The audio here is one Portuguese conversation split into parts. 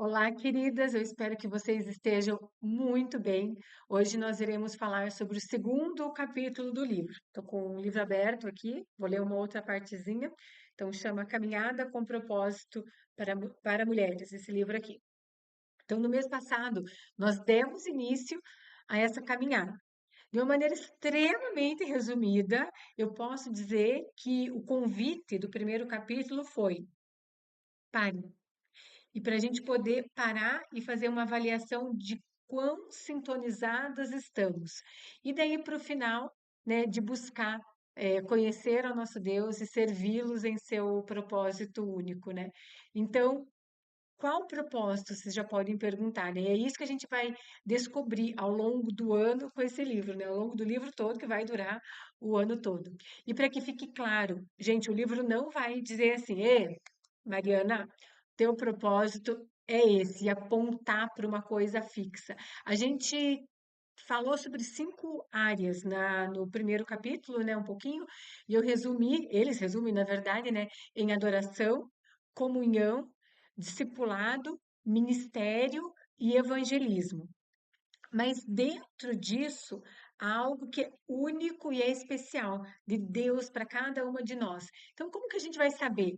Olá, queridas, eu espero que vocês estejam muito bem. Hoje nós iremos falar sobre o segundo capítulo do livro. Estou com o livro aberto aqui, vou ler uma outra partezinha. Então, chama Caminhada com Propósito para Mulheres, esse livro aqui. Então, no mês passado, nós demos início a essa caminhada. De uma maneira extremamente resumida, eu posso dizer que o convite do primeiro capítulo foi: pare. E para a gente poder parar e fazer uma avaliação de quão sintonizadas estamos. E daí para o final, né, de buscar conhecer ao nosso Deus e servi-los em seu propósito único, né? Então, qual propósito, vocês já podem perguntar, né? E é isso que a gente vai descobrir ao longo do ano com esse livro, né? Ao longo do livro todo, que vai durar o ano todo. E para que fique claro, gente, o livro não vai dizer assim, Mariana, teu propósito é esse, e apontar para uma coisa fixa. A gente falou sobre 5 áreas no primeiro capítulo, né, um pouquinho, e eu resumi, eles resumem, na verdade, né, em adoração, comunhão, discipulado, ministério e evangelismo. Mas dentro disso, há algo que é único e é especial de Deus para cada uma de nós. Então, como que a gente vai saber?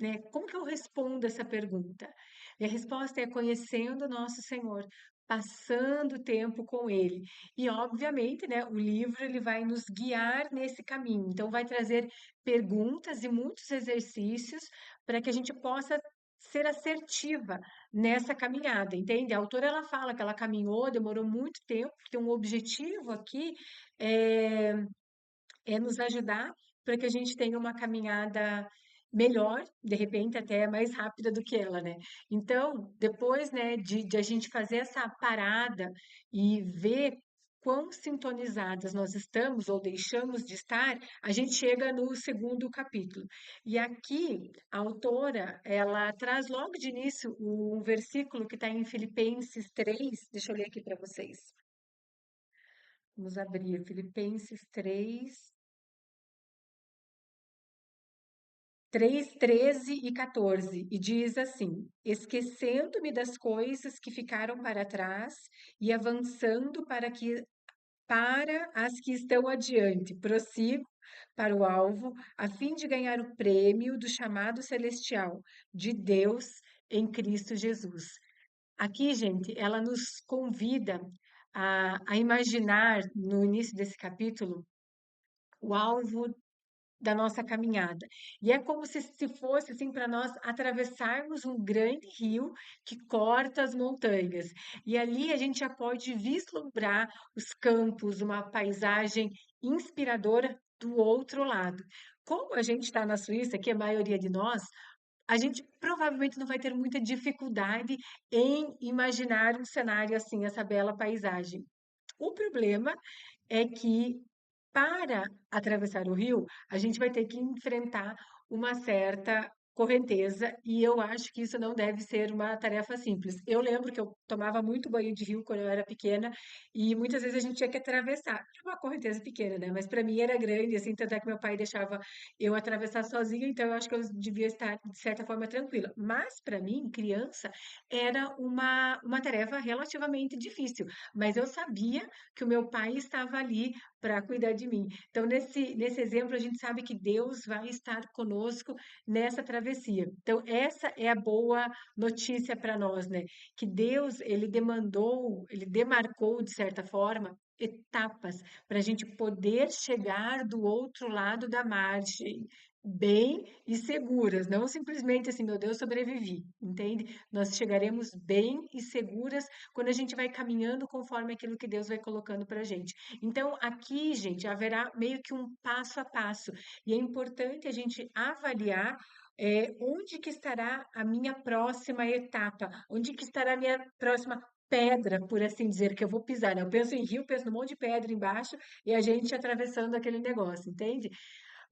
Né? Como que eu respondo essa pergunta? E a resposta é conhecendo o nosso Senhor, passando tempo com Ele. E, obviamente, né, o livro ele vai nos guiar nesse caminho. Então, vai trazer perguntas e muitos exercícios para que a gente possa ser assertiva nessa caminhada, entende? A autora ela fala que ela caminhou, demorou muito tempo, porque um objetivo aqui é nos ajudar para que a gente tenha uma caminhada melhor, de repente até mais rápida do que ela, né? Então, depois, né, de a gente fazer essa parada e ver quão sintonizadas nós estamos ou deixamos de estar, a gente chega no segundo capítulo. E aqui, a autora, ela traz logo de início um versículo que está em Filipenses 3. Deixa eu ler aqui para vocês. Vamos abrir Filipenses 3. 3, 13 e 14, e diz assim: esquecendo-me das coisas que ficaram para trás e avançando para as que estão adiante, prossigo para o alvo, a fim de ganhar o prêmio do chamado celestial de Deus em Cristo Jesus. Aqui, gente, ela nos convida a imaginar no início desse capítulo o alvo da nossa caminhada. E é como se fosse assim para nós atravessarmos um grande rio que corta as montanhas. E ali a gente já pode vislumbrar os campos, uma paisagem inspiradora do outro lado. Como a gente está na Suíça, que é a maioria de nós, a gente provavelmente não vai ter muita dificuldade em imaginar um cenário assim, essa bela paisagem. O problema é que para atravessar o rio, a gente vai ter que enfrentar uma certa correnteza e eu acho que isso não deve ser uma tarefa simples. Eu lembro que eu tomava muito banho de rio quando eu era pequena e muitas vezes a gente tinha que atravessar. Era uma correnteza pequena, né? Mas para mim era grande, assim, tanto é que meu pai deixava eu atravessar sozinha, então eu acho que eu devia estar de certa forma tranquila. Mas para mim, criança, era uma tarefa relativamente difícil, mas eu sabia que o meu pai estava ali para cuidar de mim. Então, nesse exemplo, a gente sabe que Deus vai estar conosco nessa travessia. Então, essa é a boa notícia para nós, né? Que Deus, ele demarcou, de certa forma, etapas para a gente poder chegar do outro lado da margem. Bem e seguras, não simplesmente assim, meu Deus, sobrevivi, entende? Nós chegaremos bem e seguras quando a gente vai caminhando conforme aquilo que Deus vai colocando para a gente. Então, aqui, gente, haverá meio que um passo a passo, e é importante a gente avaliar onde que estará a minha próxima etapa, onde que estará a minha próxima pedra, por assim dizer, que eu vou pisar, né? Eu penso em rio, penso num monte de pedra embaixo e a gente atravessando aquele negócio, entende?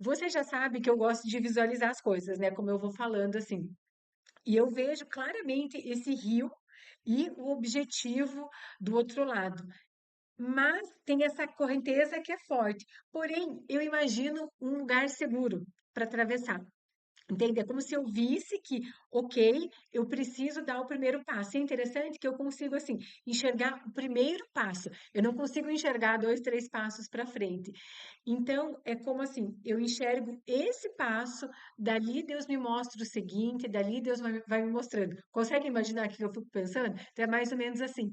Você já sabe que eu gosto de visualizar as coisas, né? Como eu vou falando assim. E eu vejo claramente esse rio e o objetivo do outro lado. Mas tem essa correnteza que é forte. Porém, eu imagino um lugar seguro para atravessar. Entende? É como se eu visse que, ok, eu preciso dar o primeiro passo. E é interessante que eu consigo, assim, enxergar o primeiro passo. Eu não consigo enxergar dois, três passos para frente. Então, é como assim, eu enxergo esse passo, dali Deus me mostra o seguinte, dali Deus vai me mostrando. Consegue imaginar o que eu fico pensando? Então, é mais ou menos assim.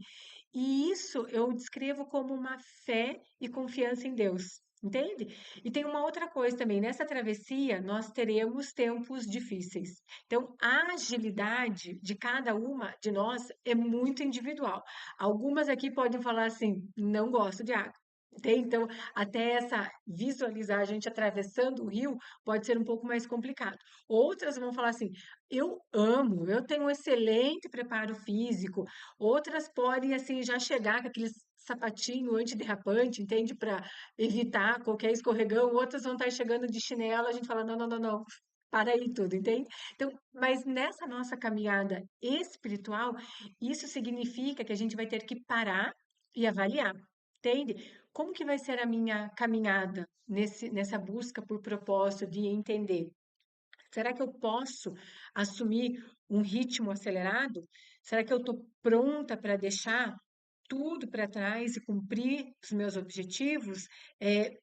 E isso eu descrevo como uma fé e confiança em Deus. Entende? E tem uma outra coisa também, nessa travessia nós teremos tempos difíceis. Então, a agilidade de cada uma de nós é muito individual. Algumas aqui podem falar assim, não gosto de água. Entende? Então, até essa visualizar a gente atravessando o rio pode ser um pouco mais complicado. Outras vão falar assim, eu amo, eu tenho um excelente preparo físico. Outras podem, assim, já chegar com aquele sapatinho antiderrapante, entende? Para evitar qualquer escorregão, outras vão estar chegando de chinelo, a gente fala, não, não, não, não, para aí tudo, entende? Então, mas nessa nossa caminhada espiritual, isso significa que a gente vai ter que parar e avaliar, entende? Como que vai ser a minha caminhada nessa busca por propósito de entender? Será que eu posso assumir um ritmo acelerado? Será que eu estou pronta para deixar tudo para trás e cumprir os meus objetivos?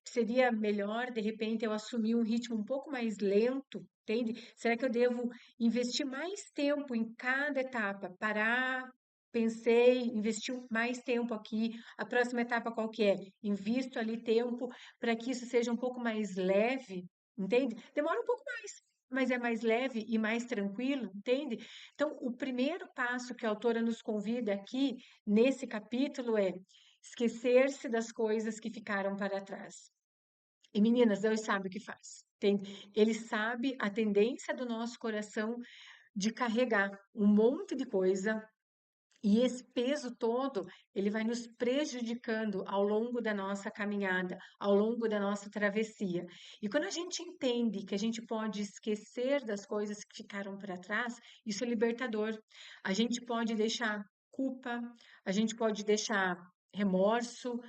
Seria melhor, de repente, eu assumir um ritmo um pouco mais lento, entende? Será que eu devo investir mais tempo em cada etapa? Parar, pensei, investir mais tempo aqui. A próxima etapa qual que é? Invisto ali tempo para que isso seja um pouco mais leve, entende? Demora um pouco mais, mas é mais leve e mais tranquilo, entende? Então, o primeiro passo que a autora nos convida aqui nesse capítulo é esquecer-se das coisas que ficaram para trás. E meninas, Deus sabe o que faz. Ele sabe a tendência do nosso coração de carregar um monte de coisa e esse peso todo, ele vai nos prejudicando ao longo da nossa caminhada, ao longo da nossa travessia. E quando a gente entende que a gente pode esquecer das coisas que ficaram para trás, isso é libertador. A gente pode deixar culpa, a gente pode deixar remorso,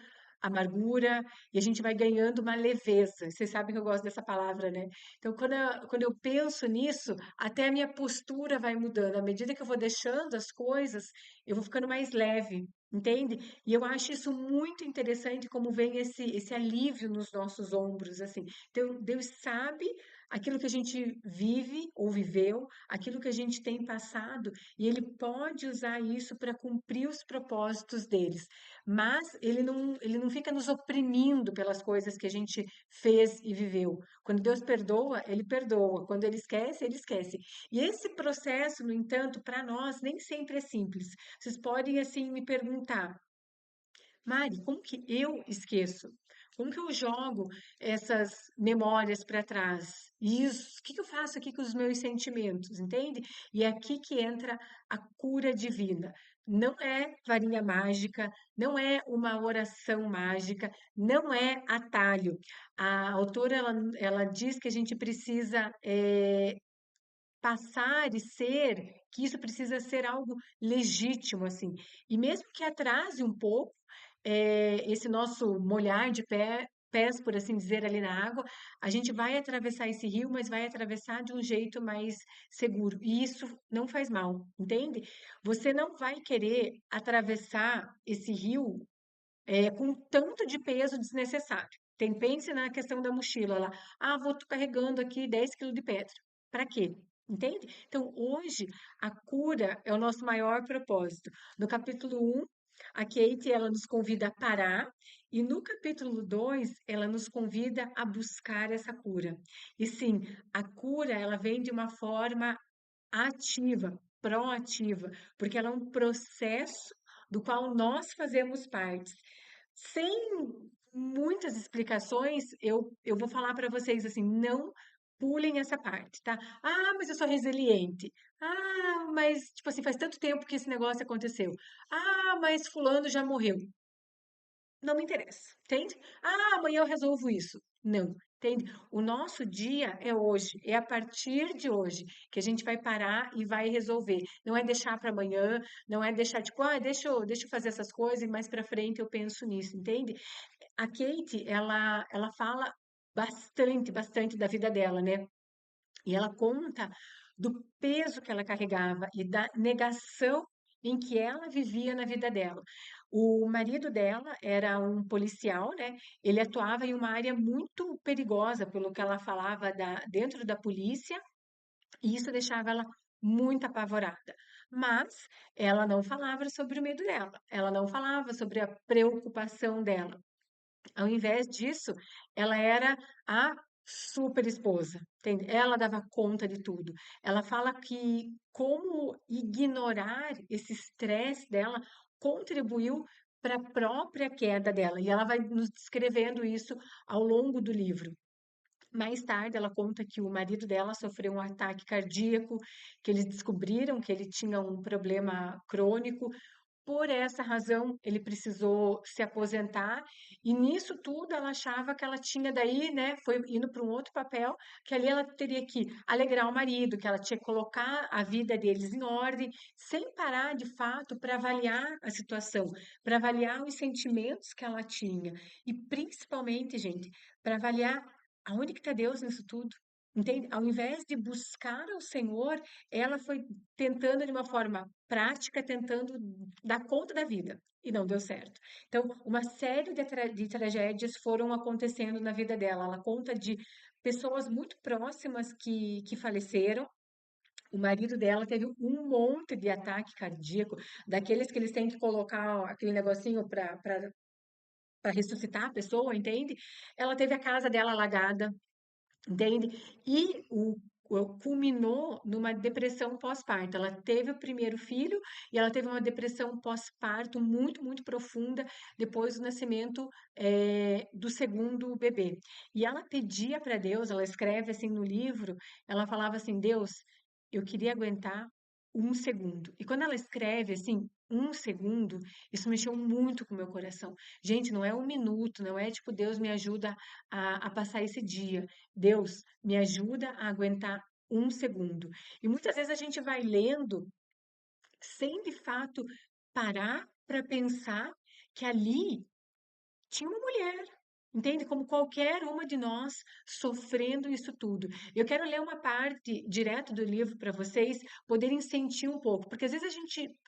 amargura, e a gente vai ganhando uma leveza. Vocês sabem que eu gosto dessa palavra, né? Então, quando eu penso nisso, até a minha postura vai mudando. À medida que eu vou deixando as coisas, eu vou ficando mais leve, entende? E eu acho isso muito interessante como vem esse alívio nos nossos ombros, assim. Então, Deus sabe aquilo que a gente vive ou viveu, aquilo que a gente tem passado, e Ele pode usar isso para cumprir os propósitos deles. Mas ele não fica nos oprimindo pelas coisas que a gente fez e viveu. Quando Deus perdoa, Ele perdoa. Quando Ele esquece, Ele esquece. E esse processo, no entanto, para nós nem sempre é simples. Vocês podem assim me perguntar, Mari, como que eu esqueço? Como que eu jogo essas memórias para trás? E isso, o que que eu faço aqui com os meus sentimentos, entende? E é aqui que entra a cura divina. Não é varinha mágica, não é uma oração mágica, não é atalho. A autora ela diz que a gente precisa passar e ser, que isso precisa ser algo legítimo, assim. E mesmo que atrase um pouco, esse nosso molhar de pés, por assim dizer, ali na água, a gente vai atravessar esse rio, mas vai atravessar de um jeito mais seguro. E isso não faz mal, entende? Você não vai querer atravessar esse rio com tanto de peso desnecessário. Pense na questão da mochila lá. Ah, vou tô carregando aqui 10 quilos de pedra. Para quê? Entende? Então, hoje, a cura é o nosso maior propósito. No capítulo 1, a Kate, ela nos convida a parar, e no capítulo 2, ela nos convida a buscar essa cura. E sim, a cura, ela vem de uma forma ativa, proativa, porque ela é um processo do qual nós fazemos parte. Sem muitas explicações, eu vou falar para vocês assim, não pulem essa parte, tá? Ah, mas eu sou resiliente. Ah, mas tipo assim, faz tanto tempo que esse negócio aconteceu. Ah, mas fulano já morreu. Não me interessa, entende? Ah, amanhã eu resolvo isso. Não, entende? O nosso dia é hoje, é a partir de hoje que a gente vai parar e vai resolver. Não é deixar para amanhã, não é deixar tipo, ah, deixa eu fazer essas coisas e mais para frente eu penso nisso, entende? A Kate, ela fala bastante da vida dela, né? E ela conta do peso que ela carregava e da negação em que ela vivia na vida dela. O marido dela era um policial, né? Ele atuava em uma área muito perigosa, pelo que ela falava dentro da polícia, e isso deixava ela muito apavorada. Mas ela não falava sobre o medo dela, ela não falava sobre a preocupação dela. Ao invés disso, ela era a super esposa, entende? Ela dava conta de tudo. Ela fala que como ignorar esse estresse dela contribuiu para a própria queda dela. E ela vai nos descrevendo isso ao longo do livro. Mais tarde, ela conta que o marido dela sofreu um ataque cardíaco, que eles descobriram que ele tinha um problema crônico. Por essa razão, ele precisou se aposentar, e nisso tudo ela achava que ela tinha daí, né, foi indo para um outro papel, que ali ela teria que alegrar o marido, que ela tinha que colocar a vida deles em ordem, sem parar de fato para avaliar a situação, para avaliar os sentimentos que ela tinha, e principalmente, gente, para avaliar aonde que está Deus nisso tudo. Entende? Ao invés de buscar o Senhor, ela foi tentando de uma forma prática, tentando dar conta da vida, e não deu certo. Então, uma série de tragédias foram acontecendo na vida dela. Ela conta de pessoas muito próximas que faleceram. O marido dela teve um monte de ataque cardíaco, daqueles que eles têm que colocar aquele negocinho para ressuscitar a pessoa, entende? Ela teve a casa dela alagada, entende? E culminou numa depressão pós-parto. Ela teve o primeiro filho e ela teve uma depressão pós-parto muito, muito profunda depois do nascimento do segundo bebê. E ela pedia para Deus, ela escreve assim no livro, ela falava assim, Deus, eu queria aguentar um segundo. E quando ela escreve assim, um segundo, isso mexeu muito com o meu coração. Gente, não é um minuto, não é tipo, Deus me ajuda a passar esse dia. Deus, me ajuda a aguentar um segundo. E muitas vezes a gente vai lendo sem de fato parar para pensar que ali tinha uma mulher, entende? Como qualquer uma de nós sofrendo isso tudo. Eu quero ler uma parte direto do livro para vocês poderem sentir um pouco, porque às vezes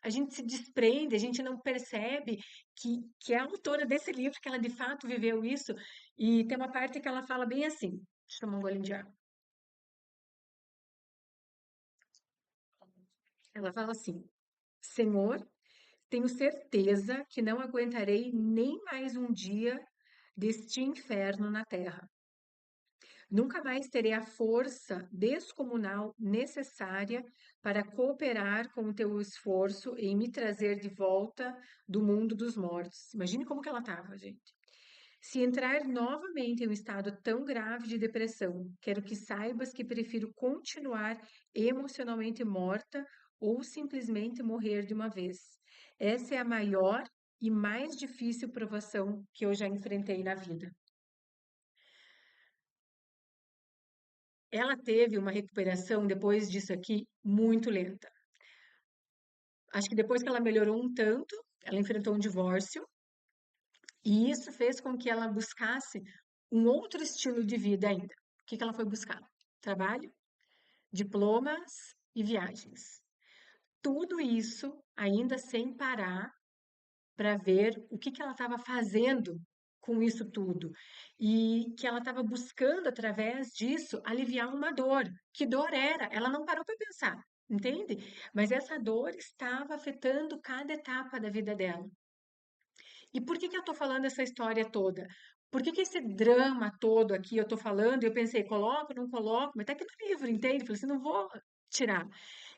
a gente se desprende, a gente não percebe que é a autora desse livro, que ela de fato viveu isso, e tem uma parte que ela fala bem assim. Deixa eu tomar um golinho de água. Ela fala assim: Senhor, tenho certeza que não aguentarei nem mais um dia deste inferno na terra. Nunca mais terei a força descomunal necessária para cooperar com o teu esforço em me trazer de volta do mundo dos mortos. Imagine como que ela estava, gente. Se entrar novamente em um estado tão grave de depressão, quero que saibas que prefiro continuar emocionalmente morta ou simplesmente morrer de uma vez. Essa é a maior e mais difícil provação que eu já enfrentei na vida. Ela teve uma recuperação depois disso aqui muito lenta. Acho que depois que ela melhorou um tanto, ela enfrentou um divórcio, e isso fez com que ela buscasse um outro estilo de vida ainda. O que que ela foi buscar? Trabalho, diplomas e viagens. Tudo isso ainda sem parar para ver o que que ela estava fazendo com isso tudo. E que ela estava buscando, através disso, aliviar uma dor. Que dor era? Ela não parou para pensar, entende? Mas essa dor estava afetando cada etapa da vida dela. E por que que eu estou falando essa história toda? Por que que esse drama todo aqui eu estou falando? E eu pensei, coloco, não coloco, mas está aqui no livro, entende? Falei assim, não vou tirar.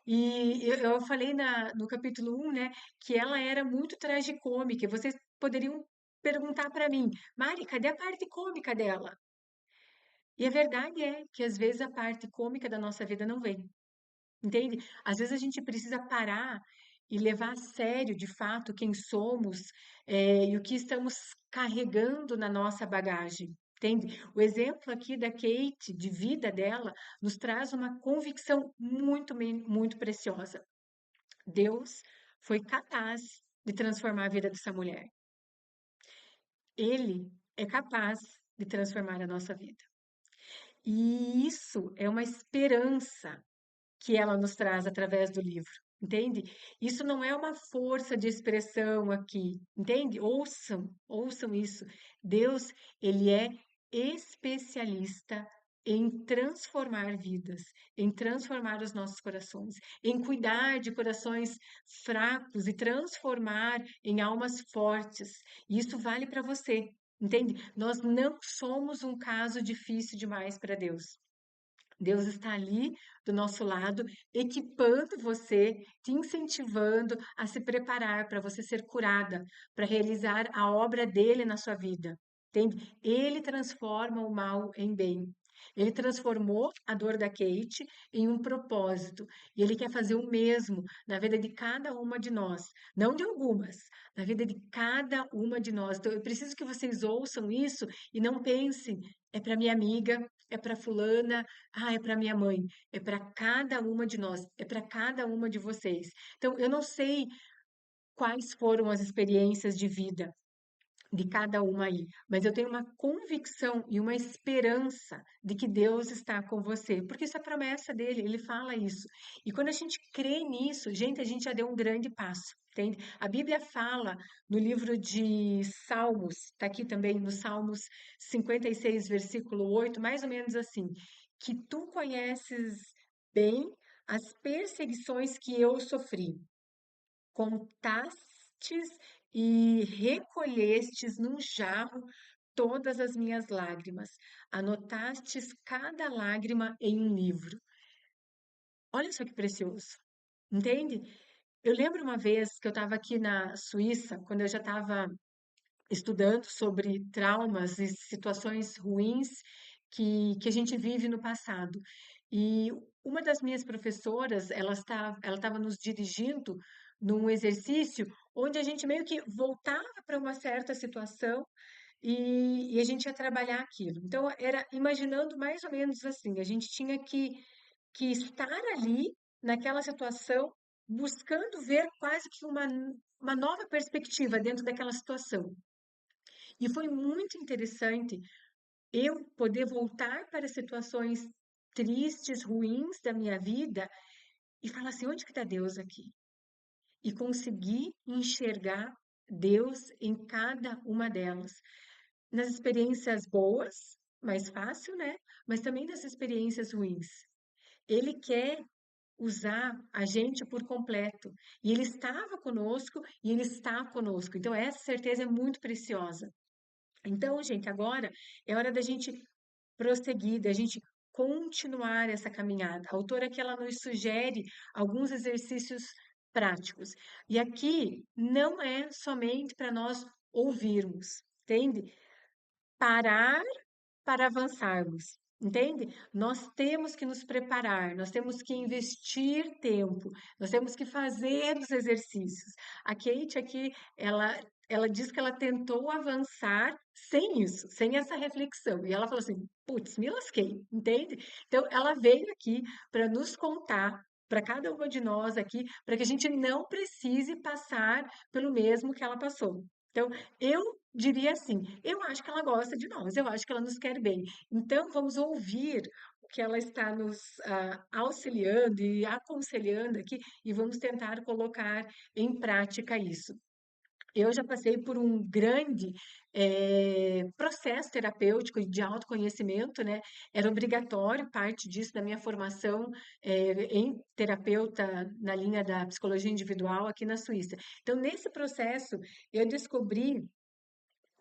E eu falei no capítulo 1, né, que ela era muito tragicômica. E vocês poderiam perguntar para mim, Mari, cadê a parte cômica dela? E a verdade é que às vezes a parte cômica da nossa vida não vem. Entende? Às vezes a gente precisa parar e levar a sério, de fato, quem somos, e o que estamos carregando na nossa bagagem. Entende? O exemplo aqui da Kate, de vida dela, nos traz uma convicção muito, muito preciosa. Deus foi capaz de transformar a vida dessa mulher. Ele é capaz de transformar a nossa vida. E isso é uma esperança que ela nos traz através do livro, entende? Isso não é uma força de expressão aqui, entende? Ouçam isso. Deus, ele é especialista em transformar vidas, em transformar os nossos corações, em cuidar de corações fracos e transformar em almas fortes. E isso vale para você, entende? Nós não somos um caso difícil demais para Deus. Deus está ali do nosso lado, equipando você, te incentivando a se preparar para você ser curada, para realizar a obra dele na sua vida. Entende? Ele transforma o mal em bem. Ele transformou a dor da Kate em um propósito. E ele quer fazer o mesmo na vida de cada uma de nós. Não de algumas, na vida de cada uma de nós. Então, eu preciso que vocês ouçam isso e não pensem, é para minha amiga, é para fulana, é para minha mãe, é para cada uma de nós, é para cada uma de vocês. Então, eu não sei quais foram as experiências de vida de cada uma aí, mas eu tenho uma convicção e uma esperança de que Deus está com você, porque isso é promessa dele, ele fala isso. E quando a gente crê nisso, gente, a gente já deu um grande passo. Entende? A Bíblia fala no livro de Salmos, está aqui também no Salmos 56, versículo 8, mais ou menos assim, que tu conheces bem as perseguições que eu sofri, contastes e recolhestes num jarro todas as minhas lágrimas, anotastes cada lágrima em um livro. Olha só que precioso, entende? Eu lembro uma vez que eu estava aqui na Suíça, quando eu já estava estudando sobre traumas e situações ruins que a gente vive no passado. E uma das minhas professoras, ela estava nos dirigindo num exercício onde a gente meio que voltava para uma certa situação e a gente ia trabalhar aquilo. Então, era imaginando mais ou menos assim, a gente tinha que estar ali naquela situação, buscando ver quase que uma nova perspectiva dentro daquela situação. E foi muito interessante eu poder voltar para situações tristes, ruins da minha vida e falar assim: onde que está Deus aqui? E conseguir enxergar Deus em cada uma delas. Nas experiências boas, mais fácil, né? Mas também nas experiências ruins. Ele quer usar a gente por completo. E ele estava conosco e ele está conosco. Então, essa certeza é muito preciosa. Então, gente, agora é hora da gente prosseguir, da gente continuar essa caminhada. A autora aqui ela nos sugere alguns exercícios práticos. E aqui não é somente para nós ouvirmos, entende? Parar para avançarmos, entende? Nós temos que nos preparar, nós temos que investir tempo, nós temos que fazer os exercícios. A Kate aqui, ela diz que ela tentou avançar sem isso, sem essa reflexão. E ela falou assim: putz, me lasquei, entende? Então, ela veio aqui para nos contar. Para cada uma de nós aqui, para que a gente não precise passar pelo mesmo que ela passou. Então, eu diria assim: eu acho que ela gosta de nós, eu acho que ela nos quer bem. Então, vamos ouvir o que ela está nos auxiliando e aconselhando aqui e vamos tentar colocar em prática isso. Eu já passei por um grande processo terapêutico de autoconhecimento, né? Era obrigatório, parte disso da minha formação em terapeuta na linha da psicologia individual aqui na Suíça. Então, nesse processo, eu descobri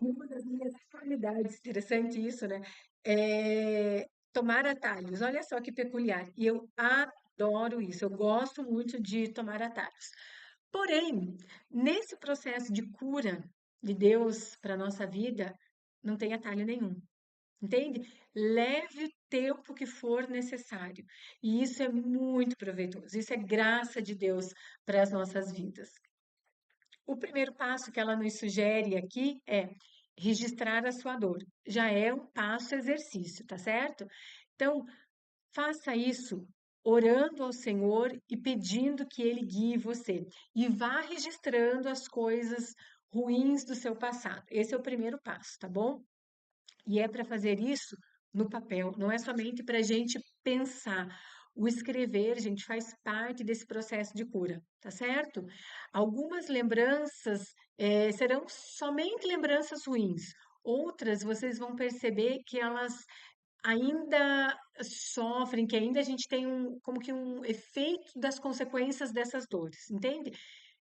uma das minhas qualidades, interessante isso, né? É tomar atalhos. Olha só que peculiar. E eu adoro isso. Eu gosto muito de tomar atalhos. Porém, nesse processo de cura de Deus para a nossa vida, não tem atalho nenhum. Entende? Leve o tempo que for necessário. E isso é muito proveitoso. Isso é graça de Deus para as nossas vidas. O primeiro passo que ela nos sugere aqui é registrar a sua dor. Já é um passo exercício, tá certo? Então, faça isso orando ao Senhor e pedindo que Ele guie você. E vá registrando as coisas ruins do seu passado. Esse é o primeiro passo, tá bom? E é para fazer isso no papel, não é somente para a gente pensar. O escrever, gente, faz parte desse processo de cura, tá certo? Algumas lembranças serão somente lembranças ruins, outras vocês vão perceber que elas ainda sofrem, que ainda a gente tem como que um efeito das consequências dessas dores, entende?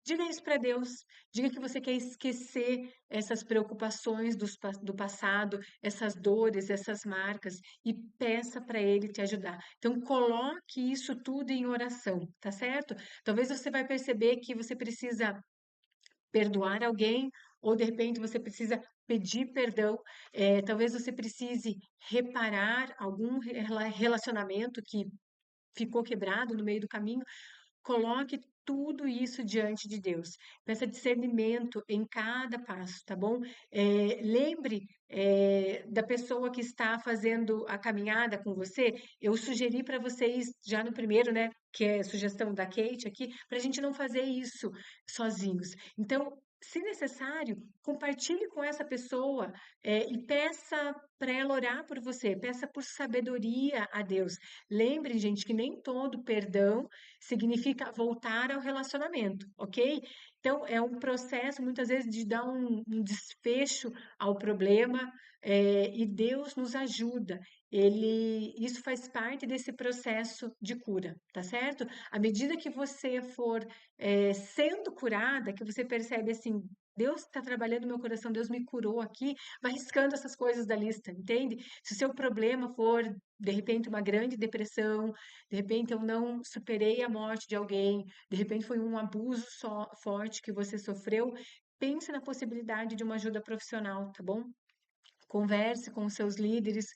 Diga isso para Deus. Diga que você quer esquecer essas preocupações do passado, essas dores, essas marcas, e peça para Ele te ajudar. Então, coloque isso tudo em oração, tá certo? Talvez você vai perceber que você precisa perdoar alguém, ou de repente você precisa pedir perdão, talvez você precise reparar algum relacionamento que ficou quebrado no meio do caminho. Coloque tudo isso diante de Deus. Peça discernimento em cada passo, tá bom? Lembre, da pessoa que está fazendo a caminhada com você. Eu sugeri para vocês já no primeiro, né? Que é a sugestão da Kate aqui, para a gente não fazer isso sozinhos. Então, se necessário, compartilhe com essa pessoa, e peça para ela orar por você, peça por sabedoria a Deus. Lembre, gente, que nem todo perdão significa voltar ao relacionamento, ok? Então, é um processo, muitas vezes, de dar um desfecho ao problema, e Deus nos ajuda. Isso faz parte desse processo de cura, tá certo? À medida que você for, sendo curada, que você percebe assim, Deus está trabalhando no meu coração, Deus me curou aqui, vai riscando essas coisas da lista, entende? Se o seu problema for, de repente, uma grande depressão, de repente eu não superei a morte de alguém, de repente foi um abuso forte que você sofreu, pense na possibilidade de uma ajuda profissional, tá bom? Converse com os seus líderes,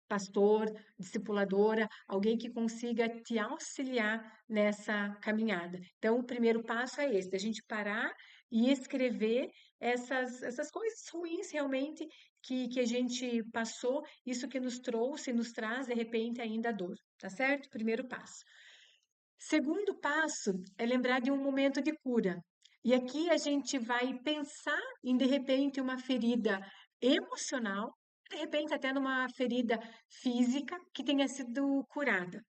pastor, discipuladora, alguém que consiga te auxiliar nessa caminhada. Então, o primeiro passo é esse, da gente parar e escrever essas coisas ruins realmente que a gente passou, isso que nos trouxe, nos traz de repente ainda a dor, tá certo? Primeiro passo. Segundo passo é lembrar de um momento de cura. E aqui a gente vai pensar em, de repente, uma ferida emocional, de repente até numa ferida física que tenha sido curada.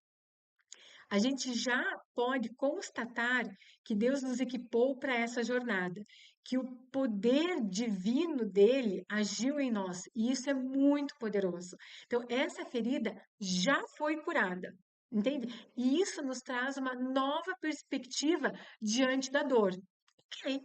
A gente já pode constatar que Deus nos equipou para essa jornada, que o poder divino dele agiu em nós, e isso é muito poderoso. Então, essa ferida já foi curada, entende? E isso nos traz uma nova perspectiva diante da dor. Ok,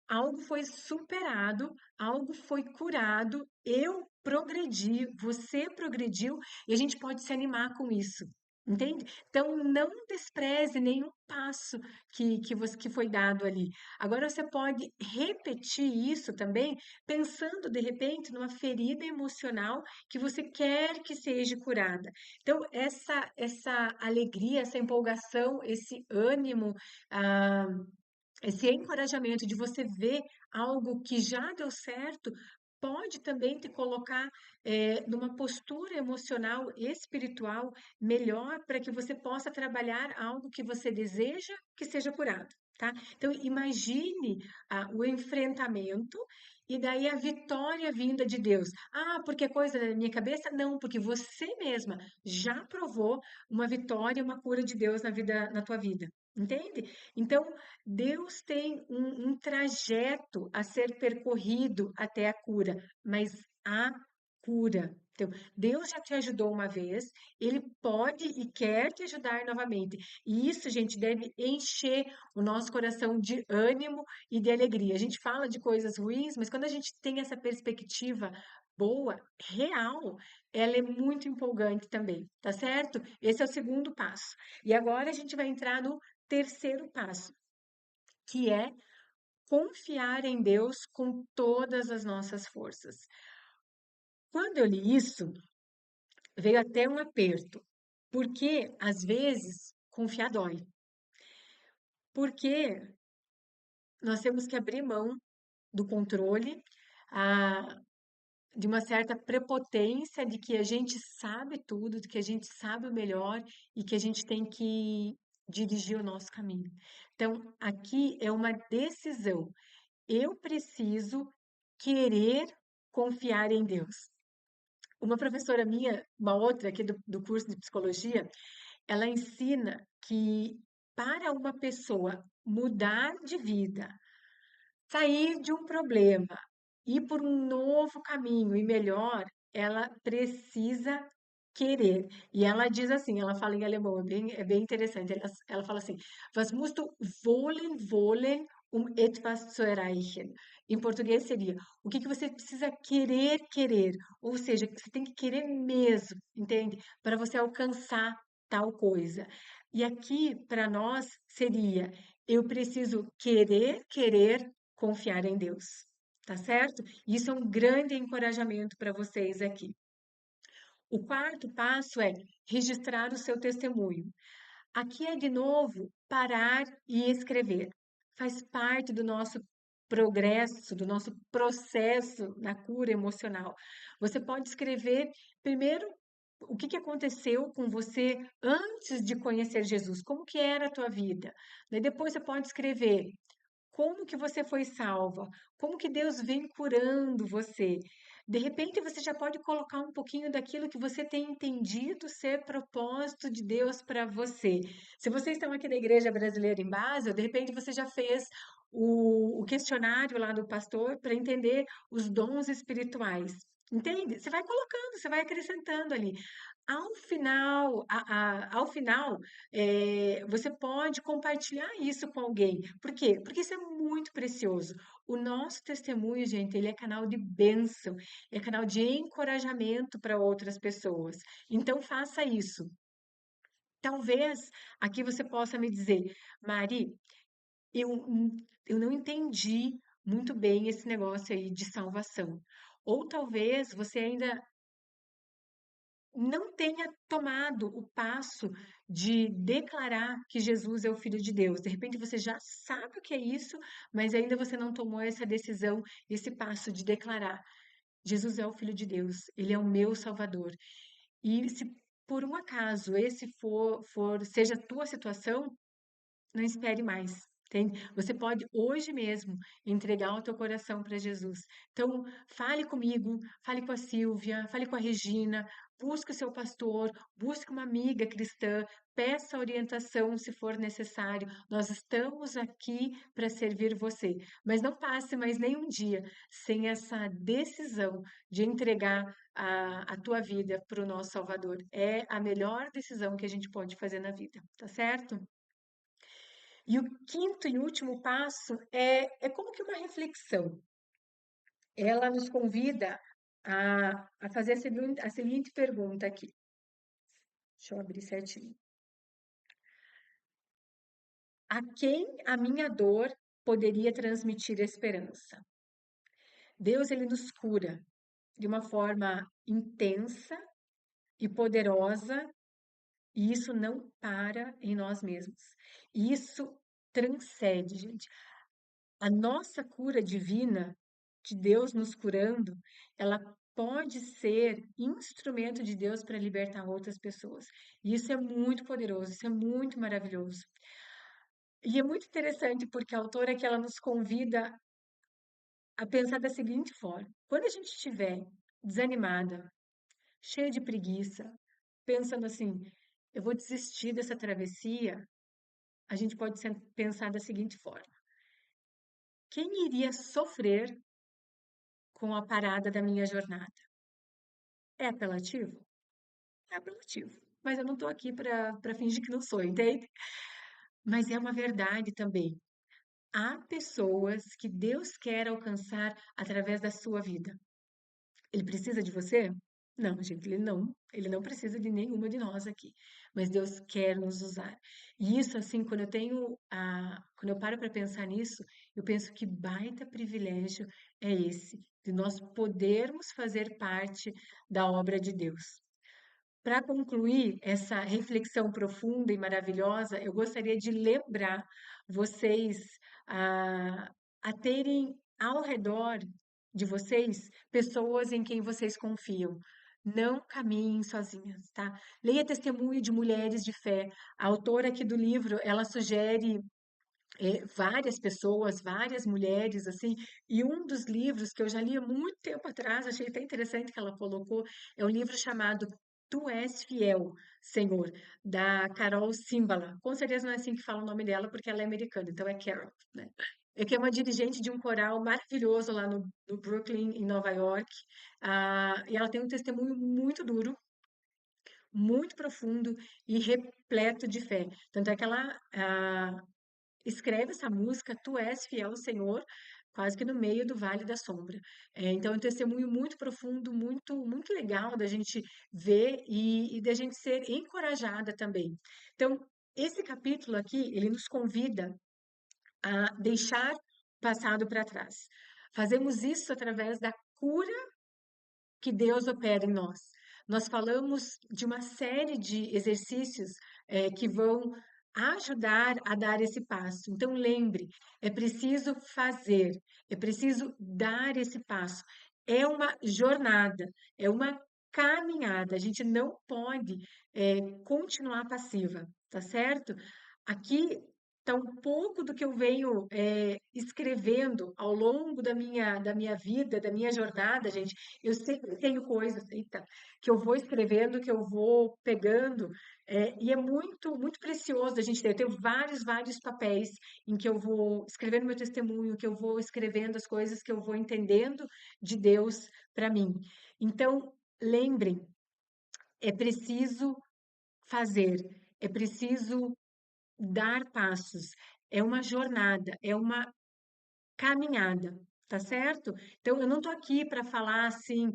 algo foi superado, algo foi curado, eu progredi, você progrediu, e a gente pode se animar com isso. Entende? Então, não despreze nenhum passo que foi dado ali. Agora, você pode repetir isso também, pensando de repente numa ferida emocional que você quer que seja curada. Então, essa alegria, essa empolgação, esse ânimo, ah, esse encorajamento de você ver algo que já deu certo, pode também te colocar numa postura emocional e espiritual melhor para que você possa trabalhar algo que você deseja que seja curado, tá? Então, imagine o enfrentamento e daí a vitória vinda de Deus. Ah, porque é coisa da minha cabeça? Não, porque você mesma já provou uma vitória, uma cura de Deus na tua vida. Entende? Então, Deus tem um trajeto a ser percorrido até a cura, mas a cura. Então, Deus já te ajudou uma vez, Ele pode e quer te ajudar novamente. E isso, gente, deve encher o nosso coração de ânimo e de alegria. A gente fala de coisas ruins, mas quando a gente tem essa perspectiva boa, real, ela é muito empolgante também, tá certo? Esse é o segundo passo. E agora a gente vai entrar no terceiro passo, que é confiar em Deus com todas as nossas forças. Quando eu li isso, veio até um aperto, porque às vezes confiar dói, porque nós temos que abrir mão do controle, ah, de uma certa prepotência de que a gente sabe tudo, de que a gente sabe o melhor e que a gente tem que dirigir o nosso caminho. Então, aqui é uma decisão. Eu preciso querer confiar em Deus. Uma professora minha, uma outra aqui do curso de psicologia, ela ensina que para uma pessoa mudar de vida, sair de um problema, ir por um novo caminho e melhor, ela precisa querer. E ela diz assim, ela fala em alemão, é bem interessante. Ela fala assim: Was musst du wollen, etwas zu erreichen? Em português seria: o que que você precisa querer, querer? Ou seja, você tem que querer mesmo, entende? Para você alcançar tal coisa. E aqui, para nós, seria: eu preciso querer, querer confiar em Deus, tá certo? Isso é um grande encorajamento para vocês aqui. O quarto passo é registrar o seu testemunho. Aqui é de novo parar e escrever. Faz parte do nosso progresso, do nosso processo na cura emocional. Você pode escrever primeiro o que que aconteceu com você antes de conhecer Jesus, como que era a tua vida. Daí depois você pode escrever como que você foi salva? Como que Deus vem curando você? De repente, você já pode colocar um pouquinho daquilo que você tem entendido ser propósito de Deus para você. Se vocês estão aqui na Igreja Brasileira em Basel, de repente você já fez o questionário lá do pastor para entender os dons espirituais. Entende? Você vai colocando, você vai acrescentando ali. Ao final, você pode compartilhar isso com alguém. Por quê? Porque isso é muito precioso. O nosso testemunho, gente, ele é canal de bênção, é canal de encorajamento para outras pessoas. Então, faça isso. Talvez aqui você possa me dizer, Mari, eu não entendi muito bem esse negócio aí de salvação. Ou talvez você ainda não tenha tomado o passo de declarar que Jesus é o Filho de Deus. De repente você já sabe o que é isso, mas ainda você não tomou essa decisão, esse passo de declarar: Jesus é o Filho de Deus, ele é o meu Salvador. E se por um acaso esse seja a tua situação, não espere mais. Entende? Você pode hoje mesmo entregar o teu coração para Jesus. Então, fale comigo, fale com a Silvia, fale com a Regina, busque o seu pastor, busque uma amiga cristã, peça orientação se for necessário. Nós estamos aqui para servir você. Mas não passe mais nenhum dia sem essa decisão de entregar a tua vida para o nosso Salvador. É a melhor decisão que a gente pode fazer na vida, tá certo? E o quinto e último passo é como que uma reflexão. Ela nos convida a fazer a seguinte pergunta aqui. Deixa eu abrir certinho. A quem a minha dor poderia transmitir esperança? Deus, ele nos cura de uma forma intensa e poderosa, e isso não para em nós mesmos. Isso transcende, gente. A nossa cura divina, de Deus nos curando, ela pode ser instrumento de Deus para libertar outras pessoas. E isso é muito poderoso, isso é muito maravilhoso. E é muito interessante porque a autora aqui ela nos convida a pensar da seguinte forma: quando a gente estiver desanimada, cheia de preguiça, pensando assim, eu vou desistir dessa travessia, a gente pode pensar da seguinte forma: quem iria sofrer com a parada da minha jornada? É apelativo? É apelativo. Mas eu não estou aqui para fingir que não sou, entende? Mas é uma verdade também. Há pessoas que Deus quer alcançar através da sua vida. Ele precisa de você? Não, gente, ele não precisa de nenhuma de nós aqui. Mas Deus quer nos usar. E isso, assim, quando eu paro para pensar nisso, eu penso que baita privilégio é esse, de nós podermos fazer parte da obra de Deus. Para concluir essa reflexão profunda e maravilhosa, eu gostaria de lembrar vocês a, a terem ao redor de vocês pessoas em quem vocês confiam. Não caminhem sozinhas, tá? Leia testemunho de mulheres de fé. A autora aqui do livro, ela sugere várias pessoas, várias mulheres, assim, e um dos livros que eu já li há muito tempo atrás, achei até interessante que ela colocou, é um livro chamado Tu És Fiel, Senhor, da Carol Cimbala. Com certeza não é assim que fala o nome dela, porque ela é americana, então é Carol, né? É que é uma dirigente de um coral maravilhoso lá no Brooklyn, em Nova York. E ela tem um testemunho muito duro, muito profundo e repleto de fé. Tanto é que ela escreve essa música, Tu és fiel, Senhor, quase que no meio do Vale da Sombra. Então, é um testemunho muito profundo, muito legal da gente ver e da gente ser encorajada também. Então, esse capítulo aqui, ele nos convida a deixar o passado para trás. Fazemos isso através da cura que Deus opera em nós. Nós falamos de uma série de exercícios que vão ajudar a dar esse passo. Então, lembre, é preciso fazer, é preciso dar esse passo. É uma jornada, é uma caminhada. A gente não pode continuar passiva, tá certo? Aqui está um pouco do que eu venho escrevendo ao longo da minha vida, da minha jornada, gente. Eu sempre tenho coisas, eita, que eu vou escrevendo, que eu vou pegando, e é muito precioso a gente ter. Eu tenho vários papéis em que eu vou escrevendo meu testemunho, que eu vou escrevendo as coisas que eu vou entendendo de Deus para mim. Então, lembrem, é preciso fazer, é preciso dar passos, é uma jornada, é uma caminhada, tá certo? Então, eu não tô aqui para falar assim,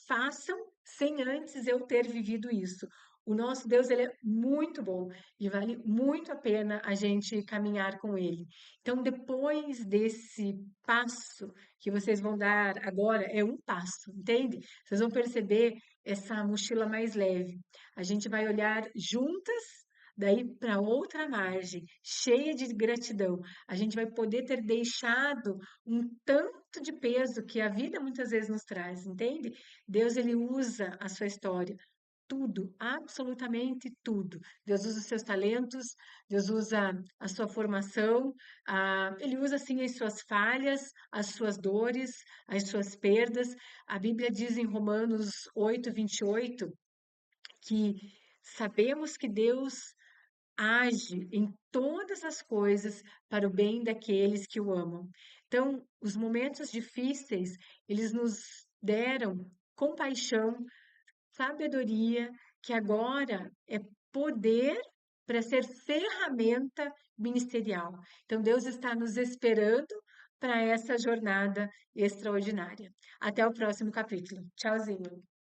façam sem antes eu ter vivido isso. O nosso Deus, ele é muito bom e vale muito a pena a gente caminhar com ele. Então, depois desse passo que vocês vão dar agora, é um passo, entende? Vocês vão perceber essa mochila mais leve. A gente vai olhar juntas daí para outra margem, cheia de gratidão. A gente vai poder ter deixado um tanto de peso que a vida muitas vezes nos traz, entende? Deus, ele usa a sua história. Tudo, absolutamente tudo. Deus usa os seus talentos, Deus usa a sua formação, Ele usa sim as suas falhas, as suas dores, as suas perdas. A Bíblia diz em Romanos 8:28 que sabemos que Deus age em todas as coisas para o bem daqueles que o amam. Então, os momentos difíceis, eles nos deram compaixão, sabedoria, que agora é poder para ser ferramenta ministerial. Então, Deus está nos esperando para essa jornada extraordinária. Até o próximo capítulo. Tchauzinho.